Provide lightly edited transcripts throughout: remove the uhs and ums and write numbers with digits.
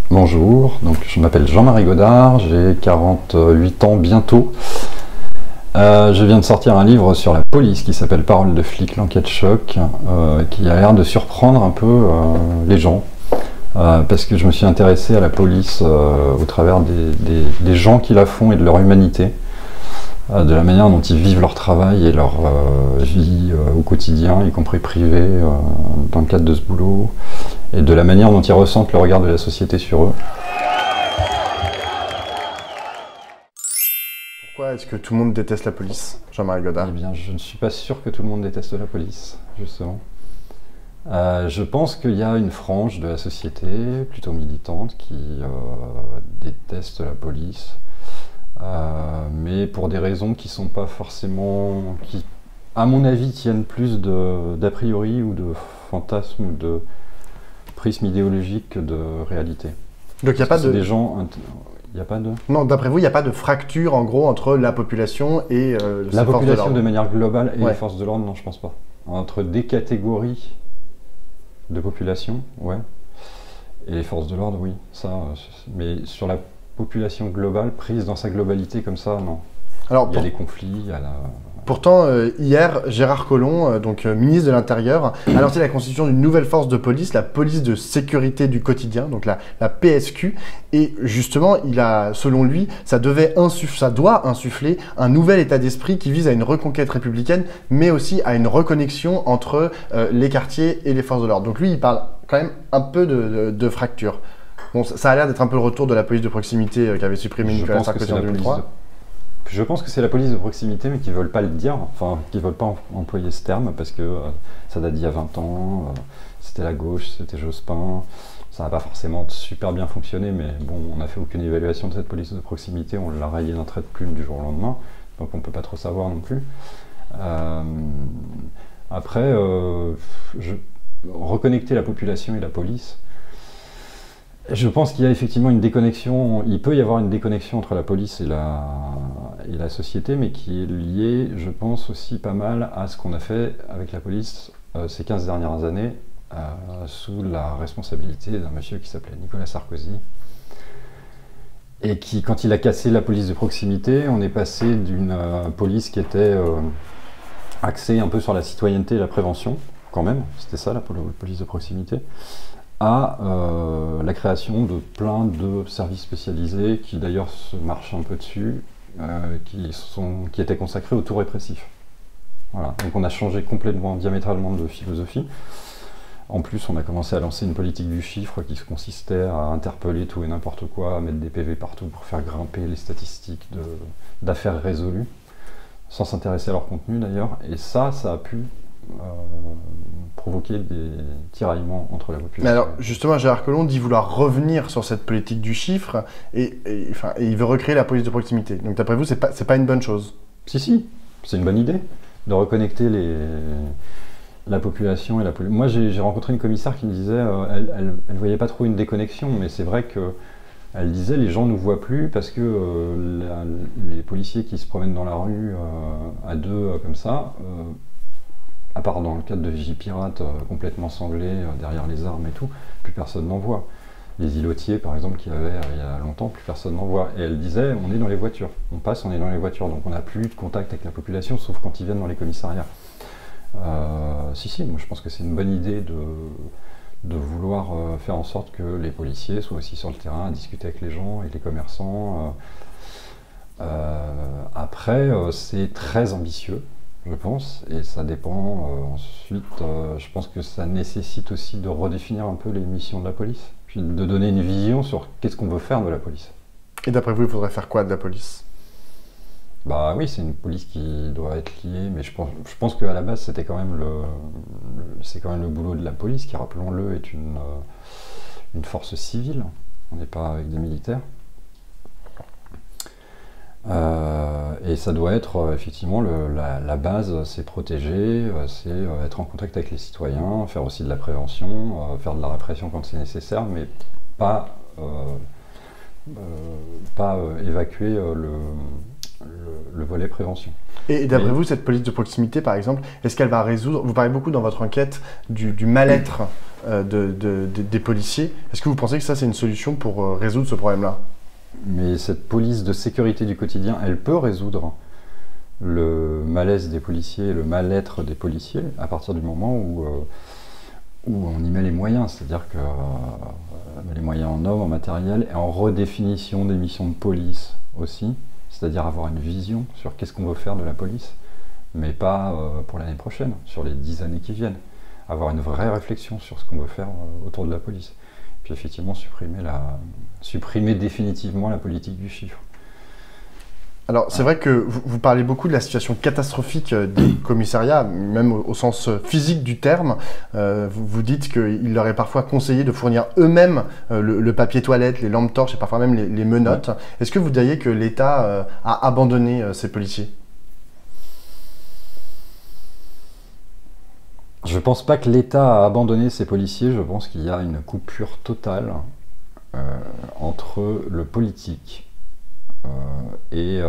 Bonjour, donc je m'appelle Jean-Marie Godard, j'ai 48 ans bientôt. Je viens de sortir un livre sur la police qui s'appelle Parole de flic, l'enquête choc, qui a l'air de surprendre un peu les gens. Parce que je me suis intéressé à la police au travers des gens qui la font et de leur humanité, de la manière dont ils vivent leur travail et leur vie au quotidien, y compris privée, dans le cadre de ce boulot, et de la manière dont ils ressentent le regard de la société sur eux. Pourquoi est-ce que tout le monde déteste la police, Jean-Marie Godard? Eh bien, je ne suis pas sûr que tout le monde déteste la police, justement. Je pense qu'il y a une frange de la société, plutôt militante, qui déteste la police, mais pour des raisons qui ne sont pas forcément... qui, à mon avis, tiennent plus d'a priori ou de fantasmes ou de prisme idéologique que de réalité. Donc il n'y a pas de... Des gens... Il n'y a pas de... Non, d'après vous, il n'y a pas de fracture, en gros, entre la population et la population de manière globale et ouais. les forces de l'ordre, non, je pense pas. Entre des catégories de population, ouais. Et les forces de l'ordre, oui. Ça, mais sur la population globale, prise dans sa globalité comme ça, non. Alors, il y a les conflits, il y a la... Pourtant, hier, Gérard Collomb, ministre de l'Intérieur, a lancé la constitution d'une nouvelle force de police, la police de sécurité du quotidien, donc la PSQ. Et justement, selon lui, ça doit insuffler un nouvel état d'esprit qui vise à une reconquête républicaine, mais aussi à une reconnexion entre les quartiers et les forces de l'ordre. Donc lui, il parle quand même un peu de fracture. Bon, ça a l'air d'être un peu le retour de la police de proximité qu'avait supprimé Nicolas Sarkozy en 2003. Je pense que c'est la police de proximité, mais qui ne veulent pas le dire, enfin, qui ne veulent pas employer ce terme, parce que ça date d'il y a 20 ans, c'était la gauche, c'était Jospin, ça n'a pas forcément super bien fonctionné, mais bon, on n'a fait aucune évaluation de cette police de proximité, on l'a rayé d'un trait de plume du jour au lendemain, donc on ne peut pas trop savoir non plus. Après, reconnecter la population et la police, je pense qu'il y a effectivement une déconnexion, il peut y avoir une déconnexion entre la police et la société, mais qui est liée, je pense, aussi pas mal à ce qu'on a fait avec la police ces 15 dernières années, sous la responsabilité d'un monsieur qui s'appelait Nicolas Sarkozy, et qui, quand il a cassé la police de proximité, on est passé d'une police qui était axée un peu sur la citoyenneté et la prévention, quand même, c'était ça la police de proximité, à la création de plein de services spécialisés qui d'ailleurs se marchent un peu dessus, qui étaient consacrés au tout répressif. Voilà. Donc on a changé complètement, diamétralement de philosophie. En plus, on a commencé à lancer une politique du chiffre qui consistait à interpeller tout et n'importe quoi, à mettre des PV partout pour faire grimper les statistiques d'affaires résolues, sans s'intéresser à leur contenu d'ailleurs. Et ça a pu provoquer des tiraillements entre la population. Mais alors, justement, Gérard Collomb dit vouloir revenir sur cette politique du chiffre et il veut recréer la police de proximité. Donc, d'après vous, c'est pas une bonne chose? Si, c'est une bonne idée de reconnecter la population et la police. Moi, j'ai rencontré une commissaire qui me disait elle voyait pas trop une déconnexion, mais c'est vrai que elle disait les gens nous voient plus parce que les policiers qui se promènent dans la rue à deux comme ça, à part dans le cadre de Vigipirate complètement sanglé derrière les armes et tout, plus personne n'en voit. Les îlotiers par exemple qu'il y avait il y a longtemps, plus personne n'en voit. Et elle disait on est dans les voitures, on passe, on est dans les voitures, donc on n'a plus de contact avec la population sauf quand ils viennent dans les commissariats. Si, moi je pense que c'est une bonne idée de vouloir faire en sorte que les policiers soient aussi sur le terrain à discuter avec les gens et les commerçants. Après, c'est très ambitieux, je pense, et ça dépend ensuite, je pense que ça nécessite aussi de redéfinir un peu les missions de la police, puis de donner une vision sur qu'est-ce qu'on veut faire de la police. Et d'après vous, il faudrait faire quoi de la police? Bah oui, c'est une police qui doit être liée, mais je pense qu'à la base, c'était quand même c'est quand même le boulot de la police, qui, rappelons-le, est une force civile, on n'est pas avec des militaires. Et ça doit être effectivement la base, c'est protéger, c'est être en contact avec les citoyens, faire aussi de la prévention, faire de la répression quand c'est nécessaire, mais pas évacuer le volet prévention. Et d'après vous, cette police de proximité, par exemple, est-ce qu'elle va résoudre, vous parlez beaucoup dans votre enquête du mal-être des policiers, est-ce que vous pensez que ça c'est une solution pour résoudre ce problème-là? Mais cette police de sécurité du quotidien, elle peut résoudre le malaise des policiers, le mal-être des policiers, à partir du moment où on y met les moyens, c'est-à-dire que les moyens en hommes, en matériel, et en redéfinition des missions de police aussi, c'est-à-dire avoir une vision sur qu'est-ce qu'on veut faire de la police, mais pas pour l'année prochaine, sur les 10 années qui viennent. Avoir une vraie réflexion sur ce qu'on veut faire autour de la police. Puis effectivement, supprimer définitivement la politique du chiffre. Alors, c'est vrai que vous parlez beaucoup de la situation catastrophique des commissariats, même au sens physique du terme. Vous dites qu'il leur est parfois conseillé de fournir eux-mêmes le papier toilette, les lampes torches et parfois même les menottes. Ouais. Est-ce que vous diriez que l'État a abandonné ces policiers? Je ne pense pas que l'État a abandonné ses policiers. Je pense qu'il y a une coupure totale entre le politique et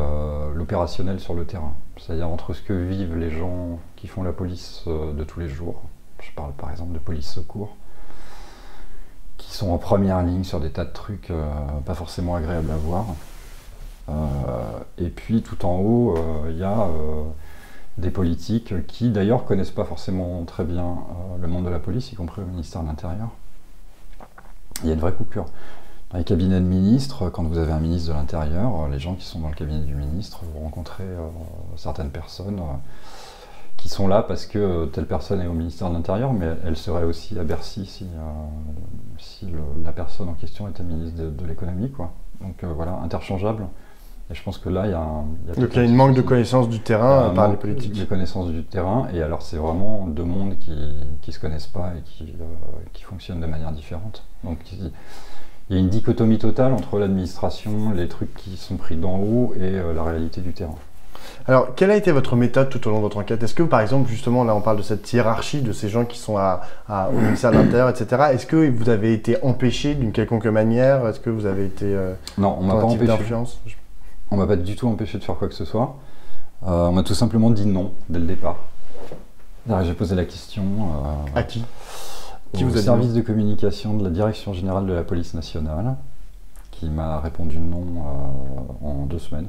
l'opérationnel sur le terrain, c'est-à-dire entre ce que vivent les gens qui font la police de tous les jours. Je parle par exemple de police secours, qui sont en première ligne sur des tas de trucs pas forcément agréables à voir. Et puis tout en haut, il y a des politiques qui d'ailleurs connaissent pas forcément très bien le monde de la police, y compris au ministère de l'Intérieur. Il y a une vraie coupure. Dans les cabinets de ministres, quand vous avez un ministre de l'Intérieur, les gens qui sont dans le cabinet du ministre, vous rencontrez certaines personnes qui sont là parce que telle personne est au ministère de l'Intérieur, mais elle serait aussi à Bercy si la personne en question était ministre de l'économie, quoi. Donc voilà, interchangeable. Et je pense que là, il y a donc il y a une manque de connaissance du terrain par les politiques. De connaissance du terrain, et alors c'est vraiment deux mondes qui se connaissent pas et qui fonctionnent de manière différente. Donc il y a une dichotomie totale entre l'administration, les trucs qui sont pris d'en haut et la réalité du terrain. Alors, quelle a été votre méthode tout au long de votre enquête? Est-ce que, par exemple, justement, là, on parle de cette hiérarchie de ces gens qui sont au ministère de l'Intérieur, etc. Est-ce que vous avez été empêché d'une quelconque manière? Est-ce que vous avez été non, on m'a pas empêché. D'influence? On m'a pas du tout empêché de faire quoi que ce soit. On m'a tout simplement dit non dès le départ. J'ai posé la question à qui au service de communication de la Direction Générale de la Police Nationale, qui m'a répondu non en 2 semaines.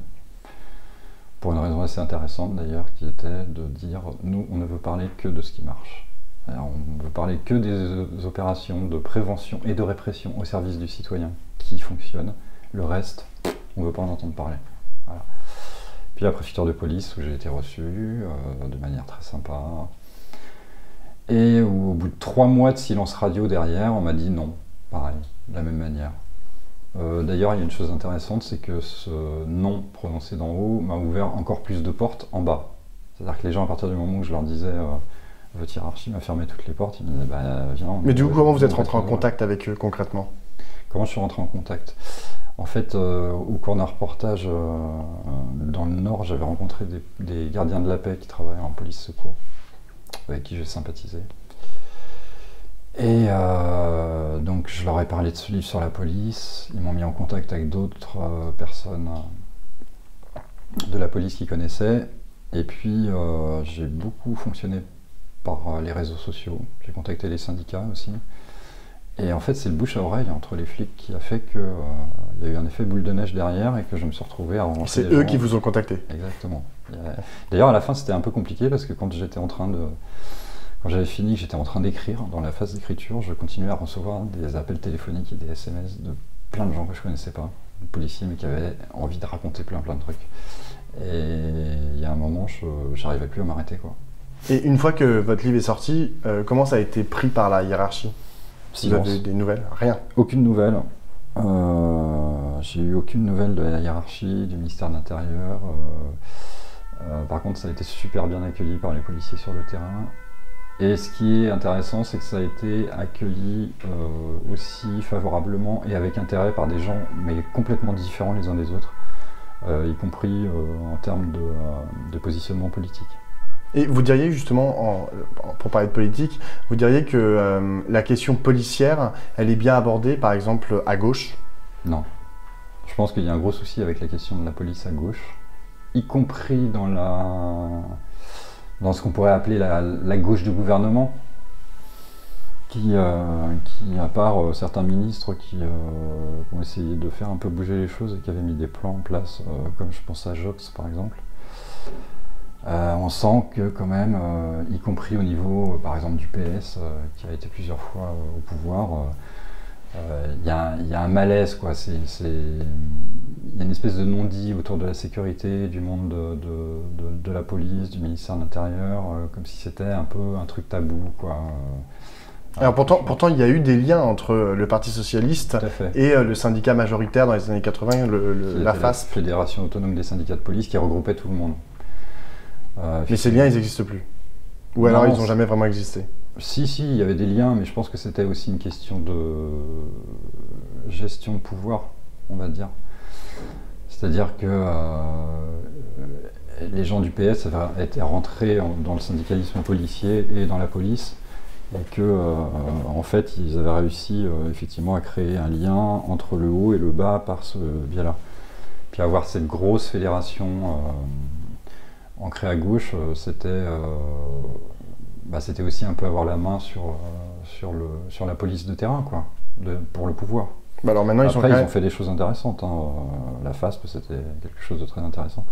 Pour une raison assez intéressante d'ailleurs, qui était de dire « nous, on ne veut parler que de ce qui marche ». Alors, on ne veut parler que des opérations de prévention et de répression au service du citoyen qui fonctionnent. Le reste, on ne veut pas en entendre parler. Voilà. Puis la préfecture de police, où j'ai été reçu de manière très sympa. Et où, au bout de 3 mois de silence radio derrière, on m'a dit non, pareil, de la même manière. D'ailleurs, il y a une chose intéressante, c'est que ce non prononcé d'en haut m'a ouvert encore plus de portes en bas. C'est-à-dire que les gens, à partir du moment où je leur disais votre hiérarchie m'a fermé toutes les portes, ils me disaient bah viens. Mais du coup, comment vous êtes rentré en contact avec eux concrètement? Comment je suis rentré en contact? En fait, au cours d'un reportage dans le Nord, j'avais rencontré des gardiens de la paix qui travaillent en police secours, avec qui j'ai sympathisé. Et donc je leur ai parlé de ce livre sur la police, ils m'ont mis en contact avec d'autres personnes de la police qui connaissaient, et puis j'ai beaucoup fonctionné par les réseaux sociaux, j'ai contacté les syndicats aussi, et en fait c'est le bouche à oreille entre les flics qui a fait qu'il y a eu un effet boule de neige derrière et que je me suis retrouvé à rencontrer. C'est eux qui vous ont contacté? Exactement. D'ailleurs à la fin c'était un peu compliqué parce que quand j'avais fini, j'étais en train d'écrire, dans la phase d'écriture, je continuais à recevoir des appels téléphoniques et des SMS de plein de gens que je ne connaissais pas, des policiers, mais qui avaient envie de raconter plein de trucs. Et il y a un moment, je n'arrivais plus à m'arrêter, quoi. Et une fois que votre livre est sorti, comment ça a été pris par la hiérarchie? Silence. Vous avez des nouvelles? Rien? Aucune nouvelle. J'ai eu aucune nouvelle de la hiérarchie, du ministère de l'Intérieur. Par contre, ça a été super bien accueilli par les policiers sur le terrain. Et ce qui est intéressant, c'est que ça a été accueilli aussi favorablement et avec intérêt par des gens, mais complètement différents les uns des autres, y compris en termes de positionnement politique. Et vous diriez justement, pour parler de politique, vous diriez que la question policière, elle est bien abordée, par exemple, à gauche? Non. Je pense qu'il y a un gros souci avec la question de la police à gauche. y compris dans ce qu'on pourrait appeler la gauche du gouvernement, qui à part certains ministres qui ont essayé de faire un peu bouger les choses et qui avaient mis des plans en place, comme je pense à Jox par exemple, on sent que quand même, y compris au niveau par exemple du PS, qui a été plusieurs fois au pouvoir, il y a un malaise, quoi. Il y a une espèce de non-dit autour de la sécurité, du monde de la police, du ministère de l'Intérieur, comme si c'était un peu un truc tabou, quoi. Alors pourtant, il y a eu des liens entre le Parti Socialiste et le syndicat majoritaire dans les années 80, la FASP. La Fédération Autonome des Syndicats de Police, qui regroupait tout le monde. Mais ces liens, ils n'existent plus. Ou alors ils n'ont jamais vraiment existé. Si, il y avait des liens, mais je pense que c'était aussi une question de gestion de pouvoir, on va dire. C'est-à-dire que les gens du PS étaient rentrés dans le syndicalisme policier et dans la police, et que en fait ils avaient réussi effectivement à créer un lien entre le haut et le bas par ce biais-là. Puis avoir cette grosse fédération ancrée à gauche, c'était aussi un peu avoir la main sur la police de terrain, quoi, pour le pouvoir. Bah alors maintenant, Après, ils ont fait des choses intéressantes. La FASP, c'était quelque chose de très intéressant.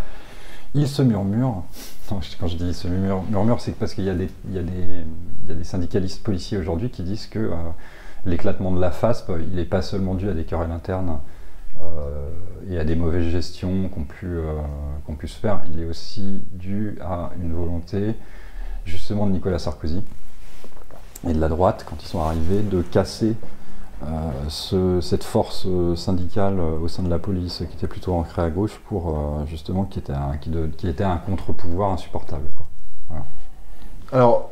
Ils se murmurent. Non, quand je dis ils se murmurent, c'est parce qu'il y a des syndicalistes policiers aujourd'hui qui disent que l'éclatement de la FASP, il n'est pas seulement dû à des querelles internes et à des mauvaises gestions qu'ont pu se faire. Il est aussi dû à une volonté, justement, de Nicolas Sarkozy et de la droite, quand ils sont arrivés, de casser cette force syndicale au sein de la police qui était plutôt ancrée à gauche pour justement qui était un contre-pouvoir insupportable, quoi. Voilà. Alors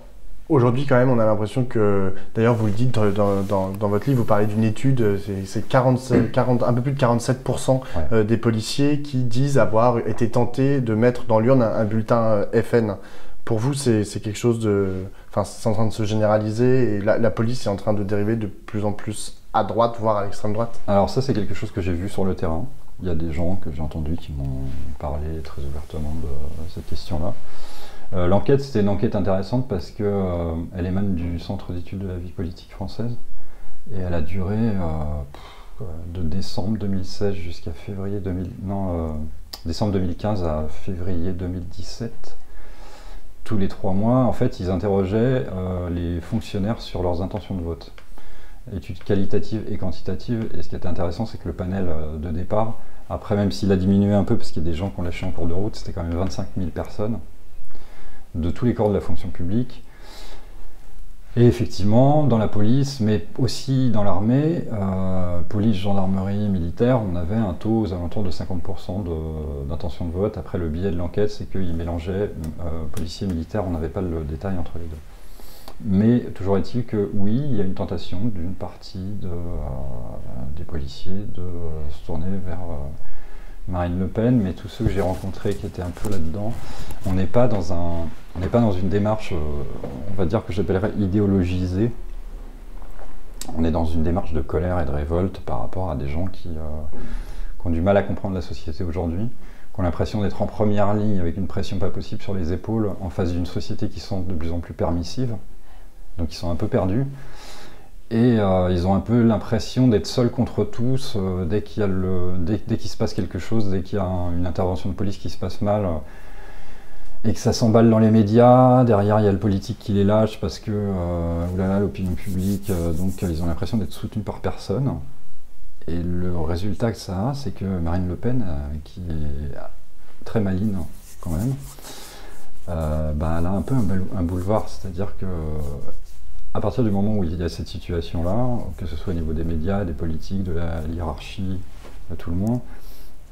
aujourd'hui quand même on a l'impression que, d'ailleurs vous le dites dans votre livre, vous parlez d'une étude, c'est un peu plus de 47% des policiers qui disent avoir été tentés de mettre dans l'urne un bulletin FN. Pour vous, c'est quelque chose de... Enfin, c'est en train de se généraliser et la police est en train de dériver de plus en plus à droite, voire à l'extrême droite. Alors ça, c'est quelque chose que j'ai vu sur le terrain. Il y a des gens que j'ai entendus qui m'ont parlé très ouvertement de cette question-là. L'enquête, c'était une enquête intéressante parce qu'elle émane du Centre d'études de la vie politique française et elle a duré de décembre 2016 jusqu'à décembre 2015 à février 2017. Tous les 3 mois, en fait, ils interrogeaient les fonctionnaires sur leurs intentions de vote. Études qualitatives et quantitatives. Et ce qui était intéressant, c'est que le panel de départ, après, même s'il a diminué un peu, parce qu'il y a des gens qui ont lâché en cours de route, c'était quand même 25 000 personnes, de tous les corps de la fonction publique. Et effectivement, dans la police, mais aussi dans l'armée, police, gendarmerie, militaire, on avait un taux aux alentours de 50% d'intention de vote. Après, le biais de l'enquête, c'est qu'ils mélangeaient policiers et militaires, on n'avait pas le détail entre les deux. Mais toujours est-il que oui, il y a une tentation d'une partie des policiers de se tourner vers Marine Le Pen, mais tous ceux que j'ai rencontrés qui étaient un peu là-dedans, on n'est pas dans une démarche, on va dire que j'appellerais idéologisée. On est dans une démarche de colère et de révolte par rapport à des gens qui ont du mal à comprendre la société aujourd'hui, qui ont l'impression d'être en première ligne avec une pression pas possible sur les épaules en face d'une société qui sont de plus en plus permissive. Donc ils sont un peu perdus. Et ils ont un peu l'impression d'être seuls contre tous, dès qu'il se passe quelque chose, dès qu'il y a une intervention de police qui se passe mal, et que ça s'emballe dans les médias, derrière il y a le politique qui les lâche parce que, oulala, l'opinion publique, donc ils ont l'impression d'être soutenus par personne. Et le résultat que ça a, c'est que Marine Le Pen, qui est très maligne quand même, elle a un peu un boulevard, c'est-à-dire que à partir du moment où il y a cette situation-là, que ce soit au niveau des médias, des politiques, de la hiérarchie, de tout le monde,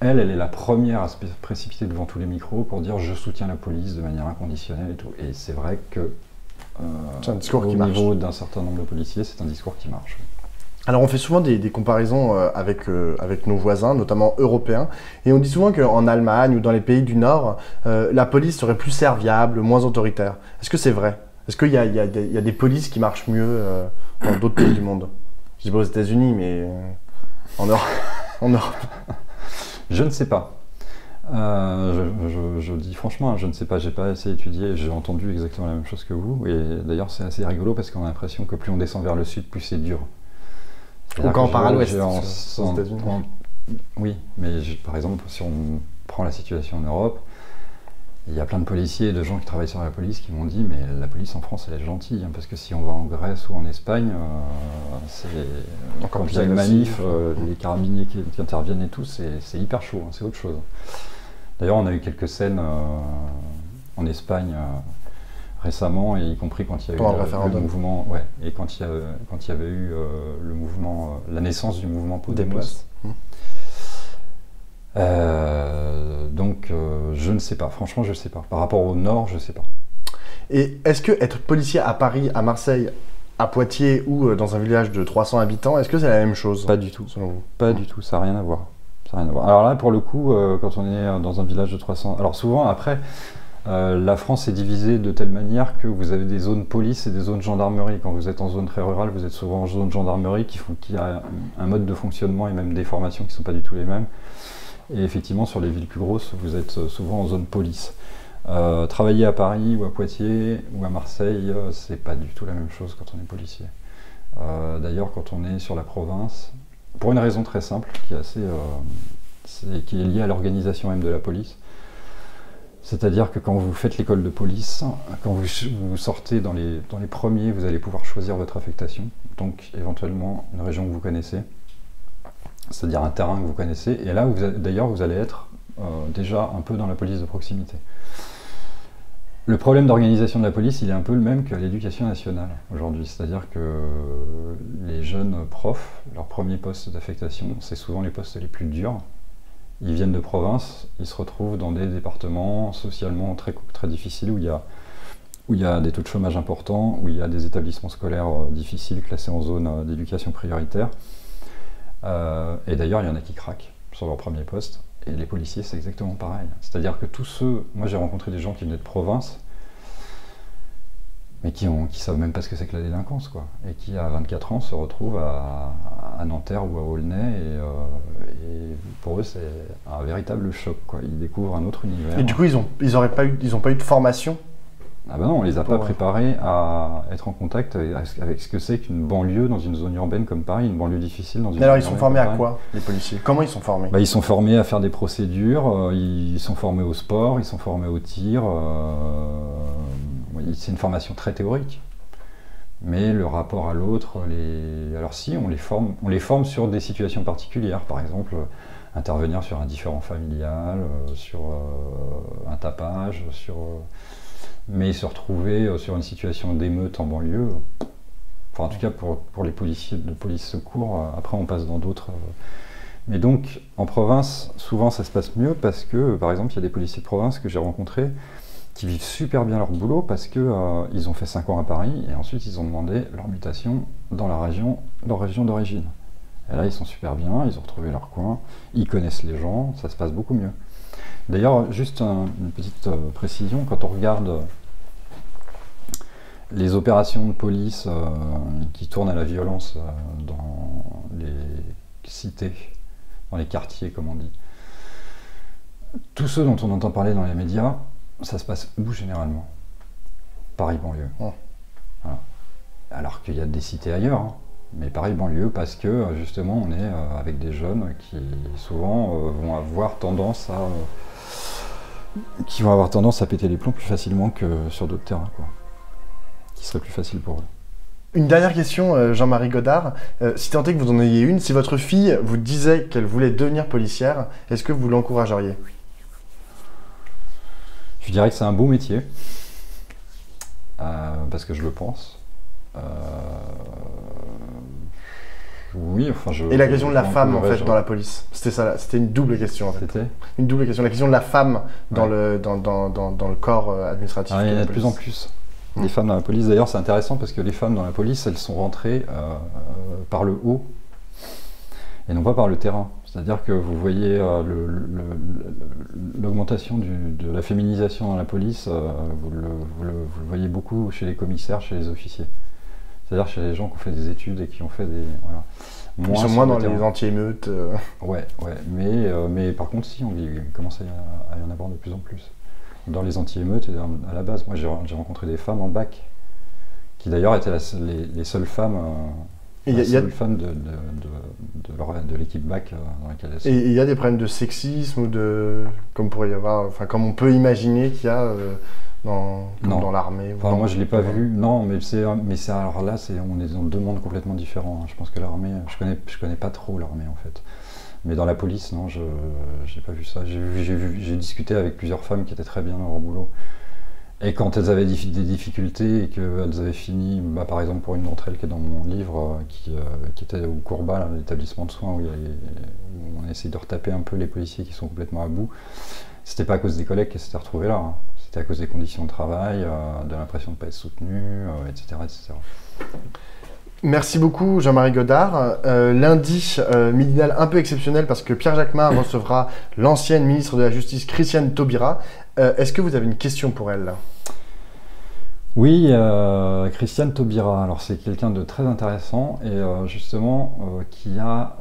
elle est la première à se précipiter devant tous les micros pour dire « je soutiens la police de manière inconditionnelle » et tout. Et c'est vrai que c'est un discours qui au niveau d'un certain nombre de policiers, c'est un discours qui marche. Alors on fait souvent des comparaisons avec nos voisins, notamment européens, et on dit souvent qu'en Allemagne ou dans les pays du Nord, la police serait plus serviable, moins autoritaire. Est-ce que c'est vrai ? Est-ce qu'il y a des polices qui marchent mieux dans d'autres pays du monde ? Je dis pas aux États-Unis, mais en Europe. Je ne sais pas. Je dis franchement, je ne sais pas, j'ai pas assez étudié, j'ai entendu exactement la même chose que vous, et d'ailleurs c'est assez rigolo parce qu'on a l'impression que plus on descend vers le sud, plus c'est dur. Ou quand on part à l'ouest, aux États-Unis. Oui, mais par exemple, si on prend la situation en Europe, il y a plein de policiers et de gens qui travaillent sur la police qui m'ont dit mais la police en France elle est gentille, hein, parce que si on va en Grèce ou en Espagne, c'est quand il y a une manif, les carabiniers qui interviennent et tout, c'est hyper chaud, hein, c'est autre chose. D'ailleurs on a eu quelques scènes en Espagne récemment, et y compris quand il y a eu le mouvement, ouais, et quand il y avait eu le mouvement, la naissance du mouvement Podemos. Donc je ne sais pas, franchement je ne sais pas. Par rapport au Nord, je ne sais pas. Et est-ce que être policier à Paris, à Marseille, à Poitiers ou dans un village de 300 habitants, est-ce que c'est la même chose? Pas du tout, selon vous? Pas du tout, ça n'a rien à voir. Ça n'a rien à voir. Alors là, pour le coup, quand on est dans un village de 300... Alors souvent, après, la France est divisée de telle manière que vous avez des zones police et des zones gendarmerie. Quand vous êtes en zone très rurale, vous êtes souvent en zone gendarmerie qui a un mode de fonctionnement et même des formations qui ne sont pas du tout les mêmes. Et effectivement, sur les villes plus grosses, vous êtes souvent en zone police. Travailler à Paris ou à Poitiers ou à Marseille, c'est pas du tout la même chose quand on est policier. D'ailleurs, quand on est sur la province, pour une raison très simple, qui est liée à l'organisation même de la police, c'est-à-dire que quand vous faites l'école de police, quand vous sortez dans les premiers, vous allez pouvoir choisir votre affectation, donc éventuellement une région que vous connaissez, c'est-à-dire un terrain que vous connaissez, et là, d'ailleurs, vous allez être déjà un peu dans la police de proximité. Le problème d'organisation de la police, il est un peu le même qu'à l'éducation nationale aujourd'hui, c'est-à-dire que les jeunes profs, leur premier poste d'affectation, c'est souvent les postes les plus durs. Ils viennent de province, ils se retrouvent dans des départements socialement très, très difficiles où il y a des taux de chômage importants, où il y a des établissements scolaires difficiles classés en zone d'éducation prioritaire. Et d'ailleurs, il y en a qui craquent sur leur premier poste. Et les policiers, c'est exactement pareil. C'est-à-dire que tous ceux... Moi, j'ai rencontré des gens qui venaient de province, mais qui savent même pas ce que c'est que la délinquance, quoi. Et qui, à 24 ans, se retrouvent à Nanterre ou à Aulnay. Et pour eux, c'est un véritable choc, quoi. Ils découvrent un autre univers. Et du coup, ils ont pas eu de formation? Ah ben non, on les a pas préparés à être en contact avec ce que c'est qu'une banlieue dans une zone urbaine comme Paris, une banlieue difficile dans une zone urbaine. Alors ils sont formés à quoi, les policiers? Comment ils sont formés? Ils sont formés à faire des procédures, ils sont formés au sport, ils sont formés au tir. C'est une formation très théorique. Mais le rapport à l'autre, alors si, on les forme sur des situations particulières. Par exemple, intervenir sur un différend familial, sur un tapage, mais se retrouver sur une situation d'émeute en banlieue, enfin en tout cas pour les policiers de police secours, après on passe dans d'autres. Mais donc en province, souvent ça se passe mieux parce que par exemple il y a des policiers de province que j'ai rencontrés qui vivent super bien leur boulot parce que ils ont fait 5 ans à Paris et ensuite ils ont demandé leur mutation dans leur région d'origine. Et là ils sont super bien, ils ont retrouvé leur coin, ils connaissent les gens, ça se passe beaucoup mieux. D'ailleurs, juste une petite précision, quand on regarde les opérations de police qui tournent à la violence dans les cités, dans les quartiers comme on dit, tous ceux dont on entend parler dans les médias, ça se passe où généralement? Paris banlieue. Oh. Voilà. Alors qu'il y a des cités ailleurs, hein. Mais Paris banlieue parce que justement on est avec des jeunes qui souvent vont avoir tendance à péter les plombs plus facilement que sur d'autres terrains, quoi. Qui serait plus facile pour eux. Une dernière question, Jean-Marie Godard. Si tant est que vous en ayez une, si votre fille vous disait qu'elle voulait devenir policière, est-ce que vous l'encourageriez? Je dirais que c'est un beau métier, parce que je le pense. Oui, enfin Et la question de la femme en fait dans la police, c'était ça, c'était une double question en fait. C'était une double question, la question de la femme dans le corps administratif. Il y en a de plus en plus. Les femmes dans la police, d'ailleurs c'est intéressant parce que les femmes dans la police, elles sont rentrées par le haut et non pas par le terrain. C'est-à-dire que vous voyez l'augmentation de la féminisation dans la police, vous le voyez beaucoup chez les commissaires, chez les officiers. C'est-à-dire chez les gens qui ont fait des études et qui ont fait des... Voilà. Ils sont moins dans les anti-émeutes. Ouais, mais par contre, si, il commence à y en avoir de plus en plus. Dans les anti-émeutes et à la base, moi j'ai rencontré des femmes en bac, qui d'ailleurs étaient les seules femmes, femmes de l'équipe bac dans laquelle elles sont. Et il y a des problèmes de sexisme ou comme pourrait y avoir, enfin comme on peut imaginer qu'il y a dans l'armée. Enfin, moi je l'ai pas vu. Non, mais alors là, on est dans deux mondes complètement différents. Je pense que l'armée, je connais pas trop l'armée en fait. Mais dans la police, non, je n'ai pas vu ça. J'ai discuté avec plusieurs femmes qui étaient très bien dans leur boulot. Et quand elles avaient des difficultés et qu'elles avaient fini, par exemple pour une d'entre elles qui est dans mon livre, qui était au Courbat, l'établissement de soins où on essaye de retaper un peu les policiers qui sont complètement à bout, c'était pas à cause des collègues qu'elles s'étaient retrouvées là. Hein. C'était à cause des conditions de travail, de l'impression de ne pas être soutenues, etc., etc. Merci beaucoup Jean-Marie Godard. Lundi, midinale un peu exceptionnel parce que Pierre Jacquemin recevra l'ancienne ministre de la Justice Christiane Taubira. Est-ce que vous avez une question pour elle là? Oui, Christiane Taubira. Alors c'est quelqu'un de très intéressant et justement qui a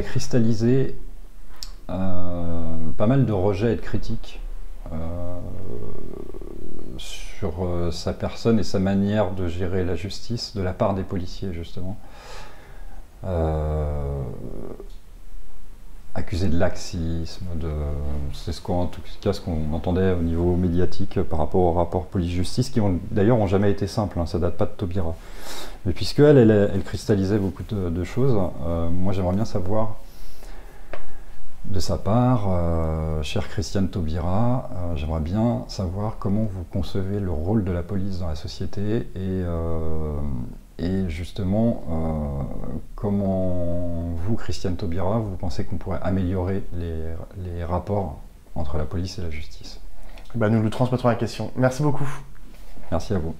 cristallisé pas mal de rejets et de critiques sur sa personne et sa manière de gérer la justice de la part des policiers, justement. Accusé de laxisme, c'est en tout cas ce qu'on entendait au niveau médiatique par rapport au rapport police-justice, qui d'ailleurs n'ont jamais été simples, hein, ça date pas de Taubira. Mais puisque elle cristallisait beaucoup de choses, moi j'aimerais bien savoir de sa part, chère Christiane Taubira, j'aimerais bien savoir comment vous concevez le rôle de la police dans la société et justement comment vous, Christiane Taubira, vous pensez qu'on pourrait améliorer les rapports entre la police et la justice. Nous lui transmettrons la question. Merci beaucoup. Merci à vous.